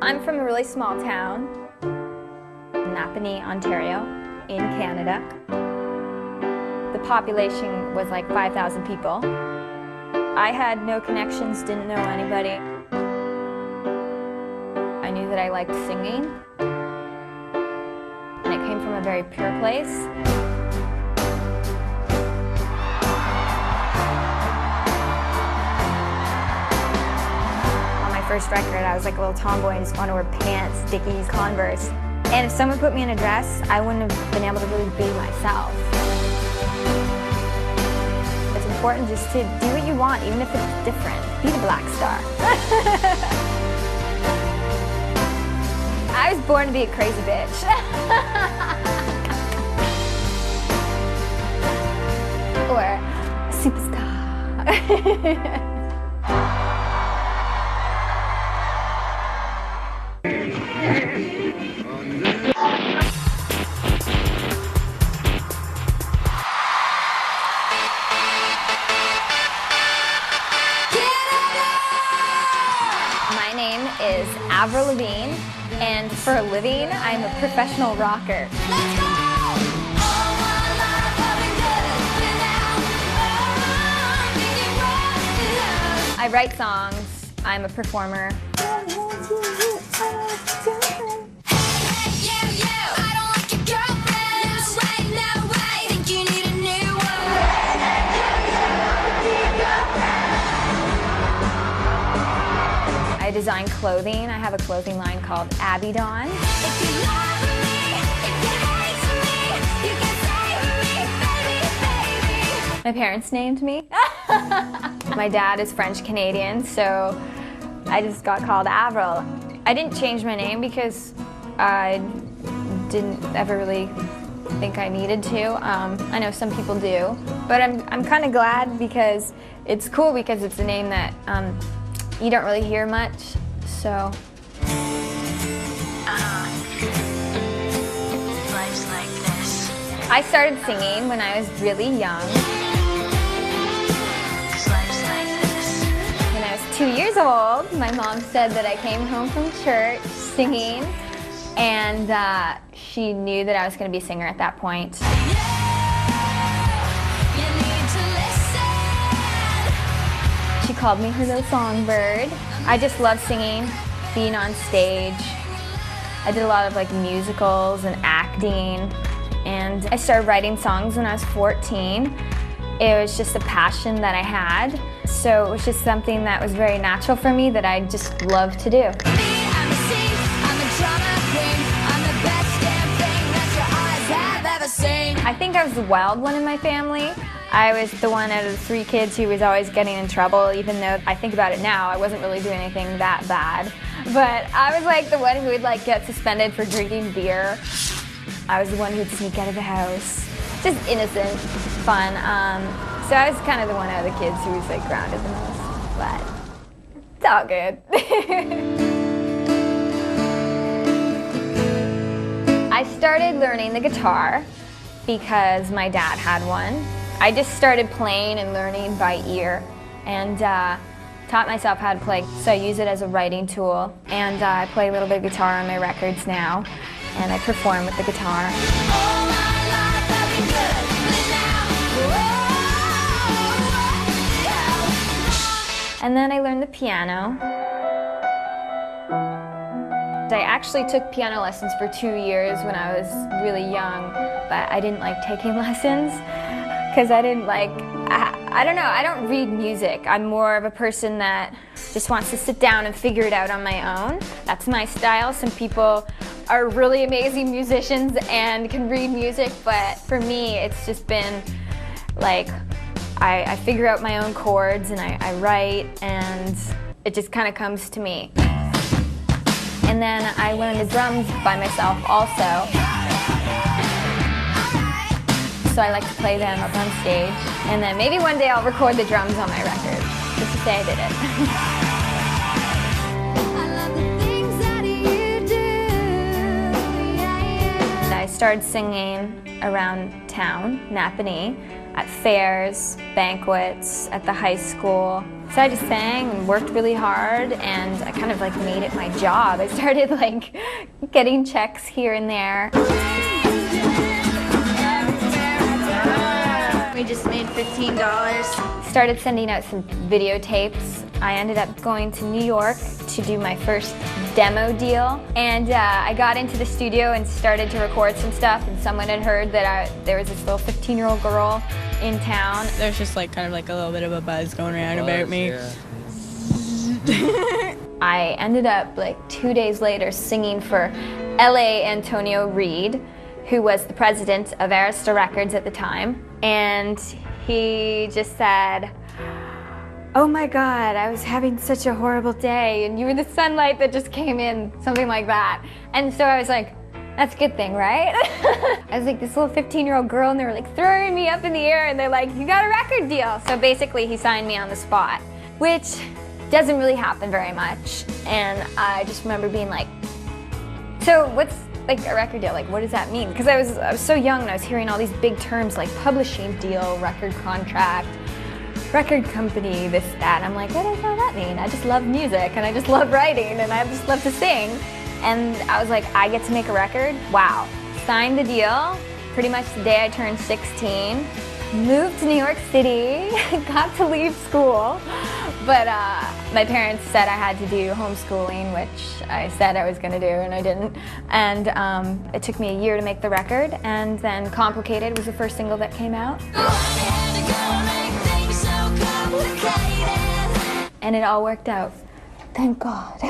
I'm from a really small town, Martini, Ontario, in Canada. The population was like 5,000 people. I had no connections, didn't know anybody. I knew that I liked singing, and it came from a very pure place. First record, I was like a little tomboy and just wanted to wear pants, Dickies, Converse. And if someone put me in a dress, I wouldn't have been able to really be myself. It's important just to do what you want, even if it's different. Be the black star. I was born to be a crazy bitch. Or a superstar. My name is Avril Lavigne, and for a living, I'm a professional rocker. I write songs, I'm a performer. I design clothing. I have a clothing line called Abby Dawn. My parents named me. My dad is French-Canadian, so I just got called Avril. I didn't change my name because I didn't ever really think I needed to. I know some people do, but I'm kind of glad because it's cool because it's a name that you don't really hear much, so. Life's like this. I started singing when I was really young. 'Cause life's like this. When I was 2 years old, my mom said that I came home from church singing, and she knew that I was going to be a singer at that point. She called me her little songbird. I just love singing, being on stage. I did a lot of like musicals and acting, and I started writing songs when I was 14. It was just a passion that I had, so it was just something that was very natural for me that I just love to do. I think I was the wild one in my family. I was the one out of the 3 kids who was always getting in trouble, even though I think about it now, I wasn't really doing anything that bad. But I was like the one who would like get suspended for drinking beer. I was the one who'd sneak out of the house. Just innocent, fun. So I was kind of the one out of the kids who was like grounded the most, but it's all good. I started learning the guitar because my dad had one. I just started playing and learning by ear, and taught myself how to play. So I use it as a writing tool, and I play a little bit of guitar on my records now, and I perform with the guitar. And then I learned the piano. I actually took piano lessons for 2 years when I was really young, but I didn't like taking lessons because I didn't like, I don't know, I don't read music. I'm more of a person that just wants to sit down and figure it out on my own. That's my style. Some people are really amazing musicians and can read music, but for me it's just been like, I figure out my own chords and I write, and it just kind of comes to me. And then I learned the drums by myself also. So I like to play them up on stage. And then maybe one day I'll record the drums on my record, just to say I did it. I started singing around town, Napanee, at fairs, banquets, at the high school. So I just sang and worked really hard, and I kind of like made it my job. I started like getting checks here and there. We just made $15. Started sending out some videotapes. I ended up going to New York to do my first demo deal, and I got into the studio and started to record some stuff, and someone had heard that there was this little 15-year-old girl in town. There's just like kind of like a little bit of a buzz going around about me. Yeah. I ended up like 2 days later singing for LA Antonio Reed, who was the president of Arista Records at the time, and he just said, "Oh my God, I was having such a horrible day, and you were the sunlight that just came in," something like that. And so I was like, that's a good thing, right? I was like this little 15-year-old girl, and they were like throwing me up in the air, and they're like, "You got a record deal." So basically he signed me on the spot, which doesn't really happen very much. And I just remember being like, so what's like a record deal? Like, what does that mean? Because I was so young, and I was hearing all these big terms like publishing deal, record contract, record company, this, that. I'm like, what does all that mean? I just love music, and I just love writing, and I just love to sing. And I was like, I get to make a record? Wow. Signed the deal pretty much the day I turned 16. Moved to New York City, got to leave school. But my parents said I had to do homeschooling, which I said I was going to do, and I didn't. And it took me a year to make the record, and then Complicated was the first single that came out. And it all worked out. Thank God.